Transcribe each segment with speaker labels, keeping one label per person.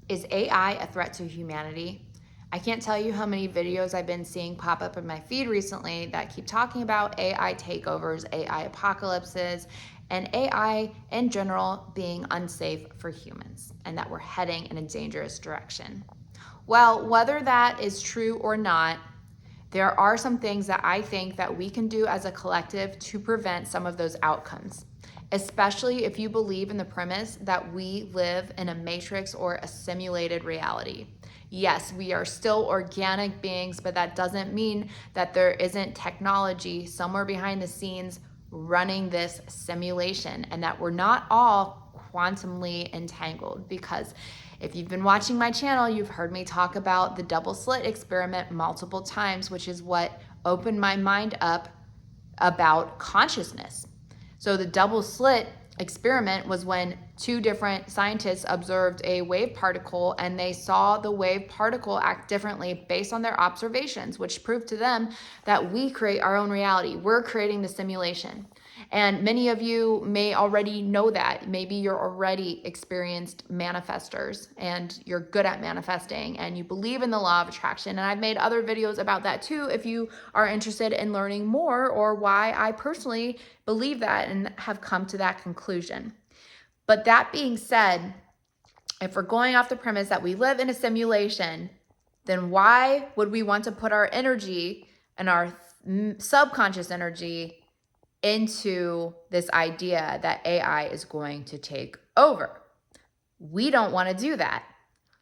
Speaker 1: Is AI a threat to humanity? I can't tell you how many videos I've been seeing pop up in my feed recently that keep talking about AI takeovers, AI apocalypses, and AI in general being unsafe for humans, and that we're heading in a dangerous direction. Well, whether that is true or not, there are some things that I think that we can do as a collective to prevent some of those outcomes, especially if you believe in the premise that we live in a matrix or a simulated reality. Yes, we are still organic beings, but that doesn't mean that there isn't technology somewhere behind the scenes running this simulation, and that we're not all quantumly entangled. Because if you've been watching my channel, you've heard me talk about the double slit experiment multiple times, which is what opened my mind up about consciousness. So the double slit experiment was when two different scientists observed a wave particle, and they saw the wave particle act differently based on their observations, which proved to them that we create our own reality. We're creating the simulation. And many of you may already know that. Maybe you're already experienced manifestors and you're good at manifesting and you believe in the law of attraction. And I've made other videos about that too if you are interested in learning more, or why I personally believe that and have come to that conclusion. But that being said, if we're going off the premise that we live in a simulation, then why would we want to put our energy and our subconscious energy into this idea that AI is going to take over? We don't want to do that.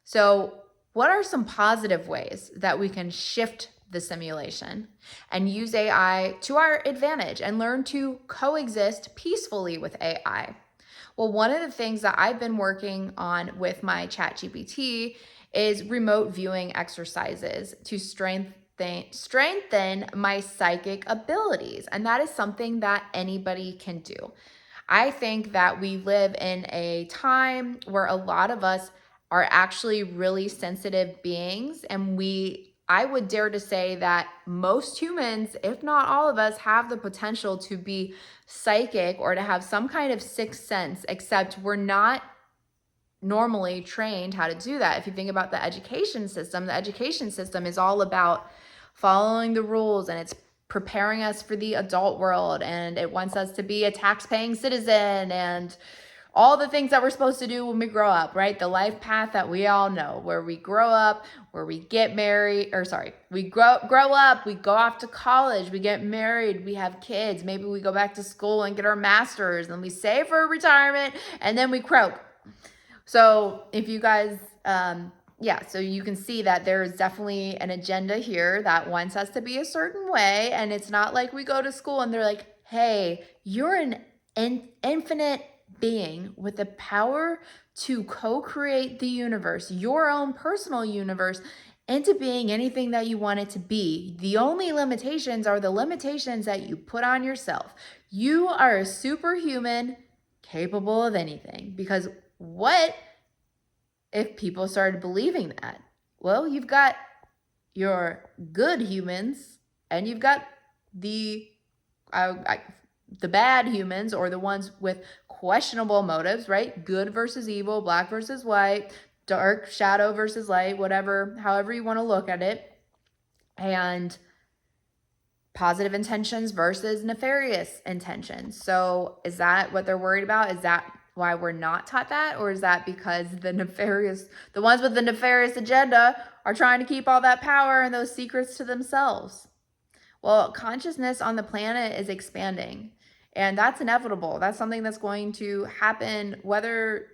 Speaker 1: So what are some positive ways that we can shift the simulation and use AI to our advantage and learn to coexist peacefully with AI? Well, one of the things that I've been working on with my ChatGPT is remote viewing exercises to strengthen my psychic abilities. And that is something that anybody can do. I think that we live in a time where a lot of us are actually really sensitive beings, and I would dare to say that most humans, if not all of us, have the potential to be psychic or to have some kind of sixth sense, except we're not normally trained how to do that. If you think about the education system is all about following the rules, and it's preparing us for the adult world, and it wants us to be a tax-paying citizen and all the things that we're supposed to do when we grow up, right? The life path that we all know, where we grow up, where we get married, we grow up, we go off to college, we get married, we have kids, maybe we go back to school and get our master's, and we save for retirement, and then we croak. So if you guys, so you can see that there is definitely an agenda here that wants us to be a certain way. And it's not like we go to school and they're like, hey, you're an infinite being with the power to co-create the universe, your own personal universe, into being anything that you want it to be. The only limitations are the limitations that you put on yourself. You are a superhuman capable of anything. Because what if people started believing that? Well, you've got your good humans and you've got the bad humans, or the ones with questionable motives, right? Good versus evil, black versus white, dark shadow versus light, whatever, however you want to look at it. And positive intentions versus nefarious intentions. So is that what they're worried about? Is that why we're not taught that? Or is that because the ones with the nefarious agenda are trying to keep all that power and those secrets to themselves? Well, consciousness on the planet is expanding, and that's inevitable. That's something that's going to happen whether,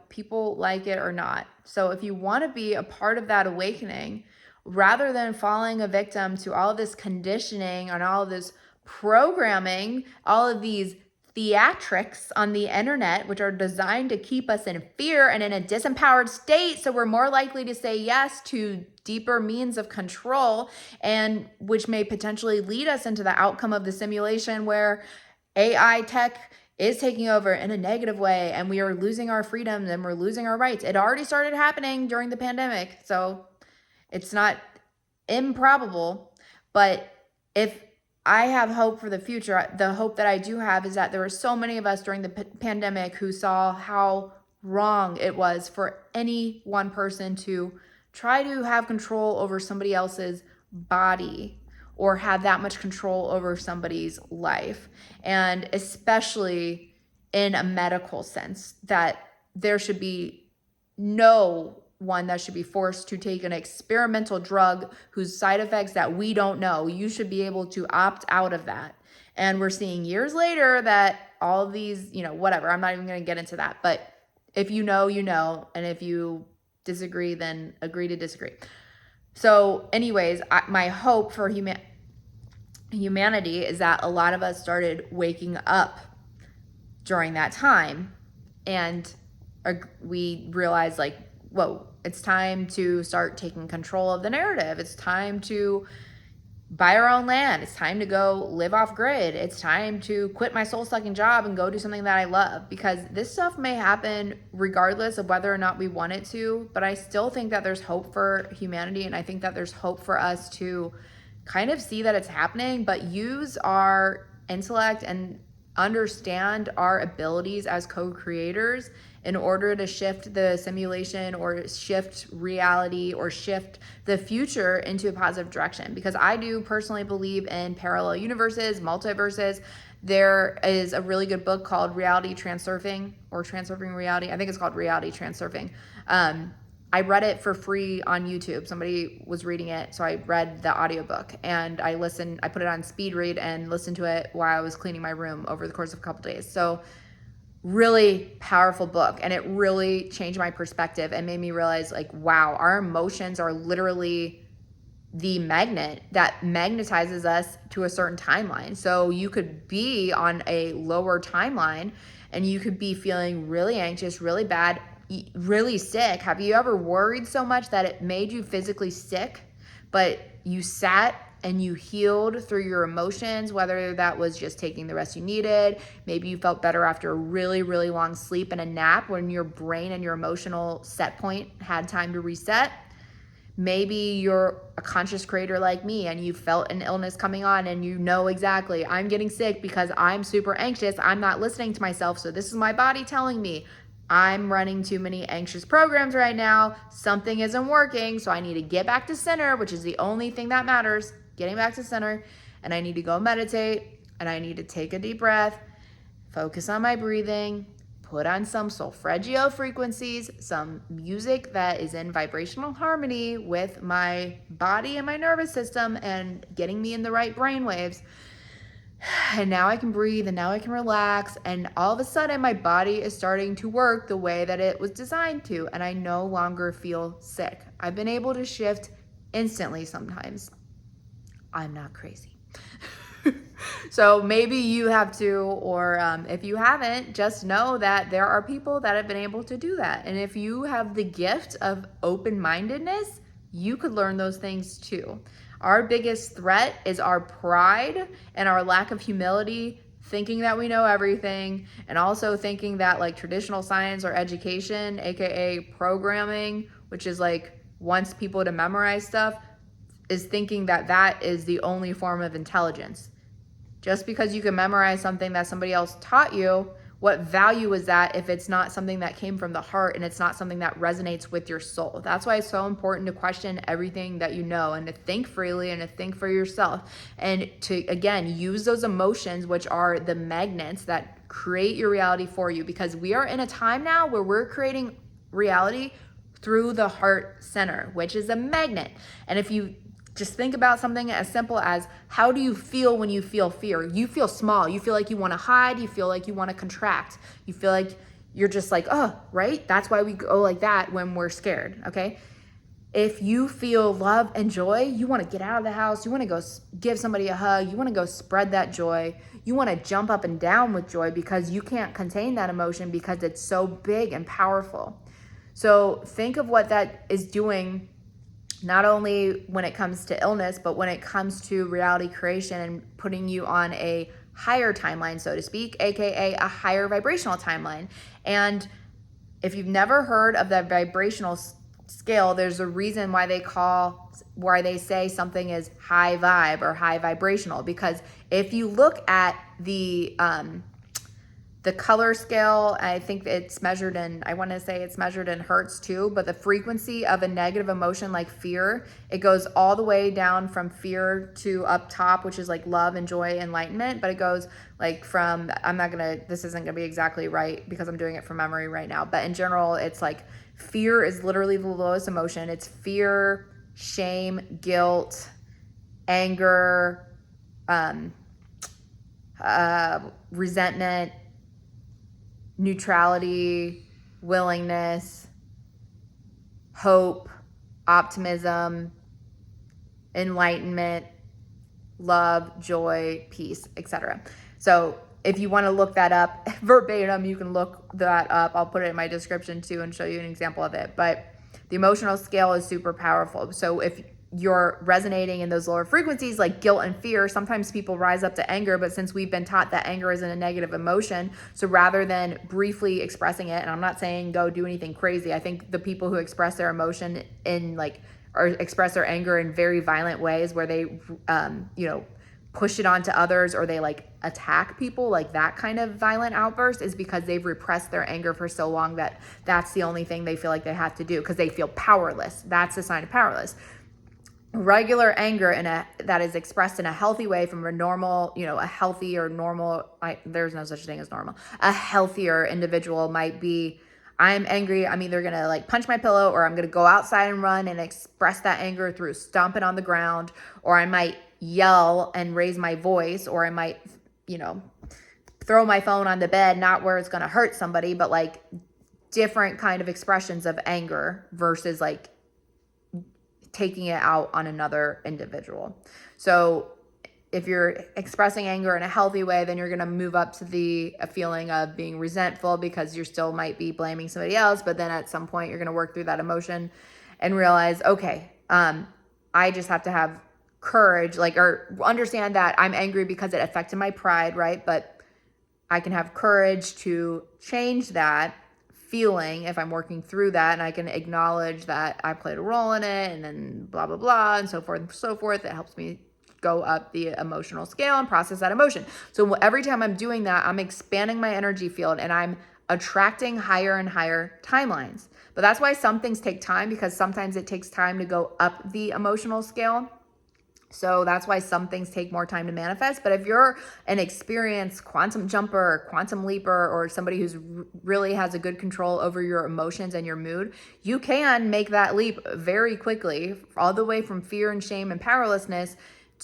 Speaker 1: people like it or not. So if you want to be a part of that awakening, rather than falling a victim to all of this conditioning and all of this programming, all of these theatrics on the internet, which are designed to keep us in fear and in a disempowered state, so we're more likely to say yes to deeper means of control, and which may potentially lead us into the outcome of the simulation where AI tech is taking over in a negative way, and we are losing our freedoms and we're losing our rights. It already started happening during the pandemic, so it's not improbable. But if I have hope for the future, the hope that I do have is that there were so many of us during the pandemic who saw how wrong it was for any one person to try to have control over somebody else's body or have that much control over somebody's life. And especially in a medical sense, that there should be no one that should be forced to take an experimental drug whose side effects that we don't know. You should be able to opt out of that. And we're seeing years later that all of these, whatever, I'm not even going to get into that. But if you know, you know. And if you disagree, then agree to disagree. So anyways, my hope for humanity is that a lot of us started waking up during that time. And we realized like, whoa, it's time to start taking control of the narrative. It's time to buy our own land. It's time to go live off grid. It's time to quit my soul-sucking job and go do something that I love, because this stuff may happen regardless of whether or not we want it to. But I still think that there's hope for humanity, and I think that there's hope for us to kind of see that it's happening, but use our intellect and understand our abilities as co-creators in order to shift the simulation or shift reality or shift the future into a positive direction. Because I do personally believe in parallel universes, multiverses. There is a really good book called Reality Transurfing, or Transurfing Reality. I think it's called Reality Transurfing. I read it for free on YouTube. Somebody was reading it, so I read the audiobook, and I put it on speed read and listened to it while I was cleaning my room over the course of a couple days. So really powerful book, and it really changed my perspective and made me realize like, wow, our emotions are literally the magnet that magnetizes us to a certain timeline. So you could be on a lower timeline and you could be feeling really anxious, really bad, really sick. Have you ever worried so much that it made you physically sick, but you sat and you healed through your emotions, whether that was just taking the rest you needed? Maybe you felt better after a really, really long sleep and a nap when your brain and your emotional set point had time to reset. Maybe you're a conscious creator like me and you felt an illness coming on and you know exactly, I'm getting sick because I'm super anxious. I'm not listening to myself. So this is my body telling me I'm running too many anxious programs right now. Something isn't working. So I need to get back to center, which is the only thing that matters, getting back to center. And I need to go meditate, and I need to take a deep breath, focus on my breathing, put on some solfeggio frequencies, some music that is in vibrational harmony with my body and my nervous system and getting me in the right brain waves. And now I can breathe, and now I can relax, and all of a sudden my body is starting to work the way that it was designed to, and I no longer feel sick. I've been able to shift instantly sometimes. I'm not crazy. So maybe you have to, or if you haven't, just know that there are people that have been able to do that. And if you have the gift of open-mindedness, you could learn those things too. Our biggest threat is our pride and our lack of humility, thinking that we know everything, and also thinking that like traditional science or education, aka programming, which is like wants people to memorize stuff, is thinking that that is the only form of intelligence. Just because you can memorize something that somebody else taught you, what value is that if it's not something that came from the heart and it's not something that resonates with your soul? That's why it's so important to question everything that you know, and to think freely and to think for yourself, and to, again, use those emotions, which are the magnets that create your reality for you, because we are in a time now where we're creating reality through the heart center, which is a magnet. And if you just think about something as simple as, how do you feel when you feel fear? You feel small. You feel like you want to hide. You feel like you want to contract. You feel like you're just like, oh, right? That's why we go like that when we're scared, okay? If you feel love and joy, you want to get out of the house. You want to go give somebody a hug. You want to go spread that joy. You want to jump up and down with joy because you can't contain that emotion because it's so big and powerful. So think of what that is doing, not only when it comes to illness, but when it comes to reality creation and putting you on a higher timeline, so to speak, aka a higher vibrational timeline. And if you've never heard of that vibrational scale, there's a reason why they say something is high vibe or high vibrational, because if you look at the The color scale, I think it's measured in, I want to say it's measured in hertz too, but the frequency of a negative emotion like fear, it goes all the way down from fear to up top, which is like love and joy, enlightenment. But it goes like from, this isn't gonna be exactly right because I'm doing it from memory right now, but in general, it's like fear is literally the lowest emotion. It's fear, shame, guilt, anger, resentment, neutrality, willingness, hope, optimism, enlightenment, love, joy, peace, etc. So if you want to look that up verbatim, you can look that up. I'll put it in my description too and show you an example of it. But the emotional scale is super powerful. So if you're resonating in those lower frequencies like guilt and fear, sometimes people rise up to anger, but since we've been taught that anger isn't a negative emotion, so rather than briefly expressing it, and I'm not saying go do anything crazy, I think the people who express their emotion in like, or express their anger in very violent ways where they push it onto others, or they like attack people, like that kind of violent outburst, is because they've repressed their anger for so long that that's the only thing they feel like they have to do because they feel powerless. That's a sign of powerless. Regular anger that is expressed in a healthy way from a normal, a healthy or normal, there's no such thing as normal. A healthier individual might be, I'm angry, I'm either gonna like punch my pillow, or I'm gonna go outside and run and express that anger through stomping on the ground, or I might yell and raise my voice, or I might, throw my phone on the bed, not where it's gonna hurt somebody, but like different kind of expressions of anger versus like taking it out on another individual. So if you're expressing anger in a healthy way, then you're going to move up to a feeling of being resentful because you still might be blaming somebody else. But then at some point you're going to work through that emotion and realize, okay, I just have to have courage, or understand that I'm angry because it affected my pride, right? But I can have courage to change that feeling if I'm working through that, and I can acknowledge that I played a role in it, and then blah, blah, blah, and so forth and so forth. It helps me go up the emotional scale and process that emotion. So every time I'm doing that, I'm expanding my energy field and I'm attracting higher and higher timelines. But that's why some things take time, because sometimes it takes time to go up the emotional scale. So that's why some things take more time to manifest. But if you're an experienced quantum jumper or quantum leaper, or somebody who's really has a good control over your emotions and your mood, you can make that leap very quickly, all the way from fear and shame and powerlessness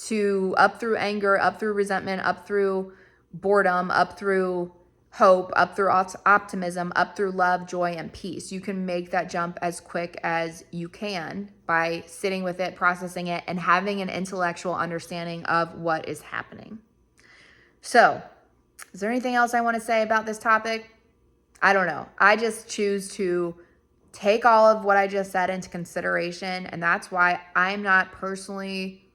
Speaker 1: to up through anger, up through resentment, up through boredom, up through hope, up through optimism, up through love, joy, and peace. You can make that jump as quick as you can by sitting with it, processing it, and having an intellectual understanding of what is happening. So, is there anything else I want to say about this topic? I don't know. I just choose to take all of what I just said into consideration, and that's why I'm not personally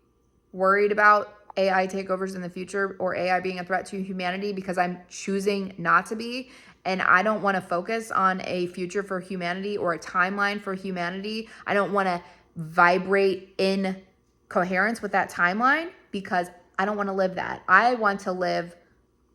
Speaker 1: worried about AI takeovers in the future or AI being a threat to humanity, because I'm choosing not to be. And I don't want to focus on a future for humanity or a timeline for humanity. I don't want to vibrate in coherence with that timeline, because I don't want to live that. I want to live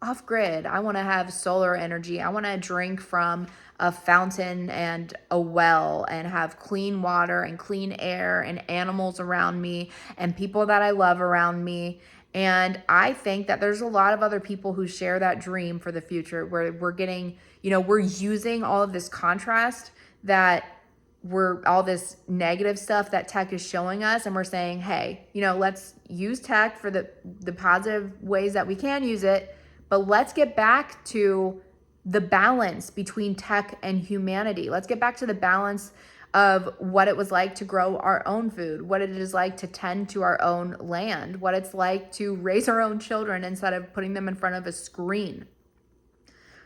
Speaker 1: off grid. I want to have solar energy. I want to drink from a fountain and a well and have clean water and clean air and animals around me and people that I love around me. And I think that there's a lot of other people who share that dream for the future, where we're getting, we're using all of this contrast, all this negative stuff that tech is showing us, and we're saying, hey, let's use tech for the positive ways that we can use it, but let's get back to the balance between tech and humanity. Let's get back to the balance of what it was like to grow our own food, what it is like to tend to our own land, what it's like to raise our own children instead of putting them in front of a screen.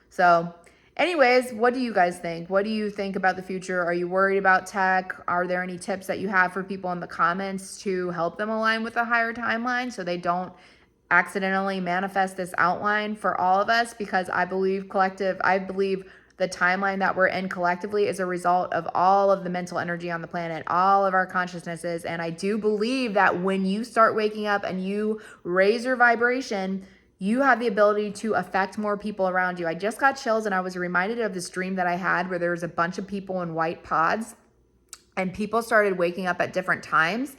Speaker 1: So anyways, what do you guys think? What do you think about the future? Are you worried about tech? Are there any tips that you have for people in the comments to help them align with a higher timeline so they don't accidentally manifest this outline for all of us? Because I believe the timeline that we're in collectively is a result of all of the mental energy on the planet, all of our consciousnesses. And I do believe that when you start waking up and you raise your vibration, you have the ability to affect more people around you. I just got chills and I was reminded of this dream that I had where there was a bunch of people in white pods and people started waking up at different times.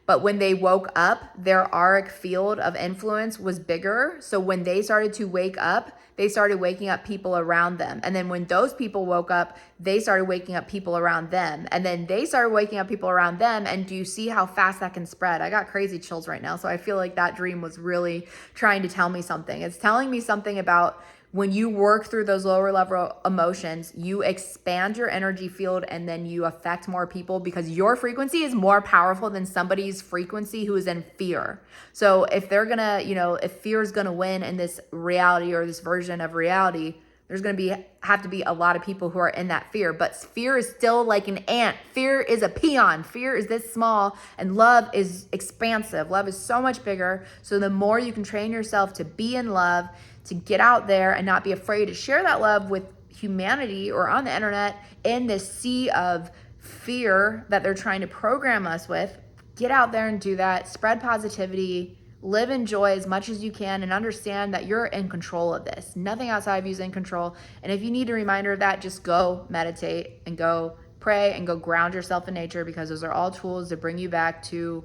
Speaker 1: But when they woke up, their auric field of influence was bigger. So when they started to wake up, they started waking up people around them. And then when those people woke up, they started waking up people around them. And then they started waking up people around them. And do you see how fast that can spread? I got crazy chills right now. So I feel like that dream was really trying to tell me something. It's telling me something about when you work through those lower level emotions, you expand your energy field and then you affect more people because your frequency is more powerful than somebody's frequency who is in fear. So if they're gonna, if fear is gonna win in this reality or this version of reality, there's gonna have to be a lot of people who are in that fear. But fear is still like an ant. Fear is a peon. Fear is this small, and love is expansive. Love is so much bigger. So the more you can train yourself to be in love, to get out there and not be afraid to share that love with humanity or on the internet in this sea of fear that they're trying to program us with, get out there and do that. Spread positivity, live in joy as much as you can, and understand that you're in control of this. Nothing outside of you is in control. And if you need a reminder of that, just go meditate and go pray and go ground yourself in nature, because those are all tools to bring you back to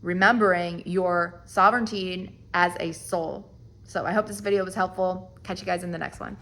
Speaker 1: remembering your sovereignty as a soul. So I hope this video was helpful. Catch you guys in the next one.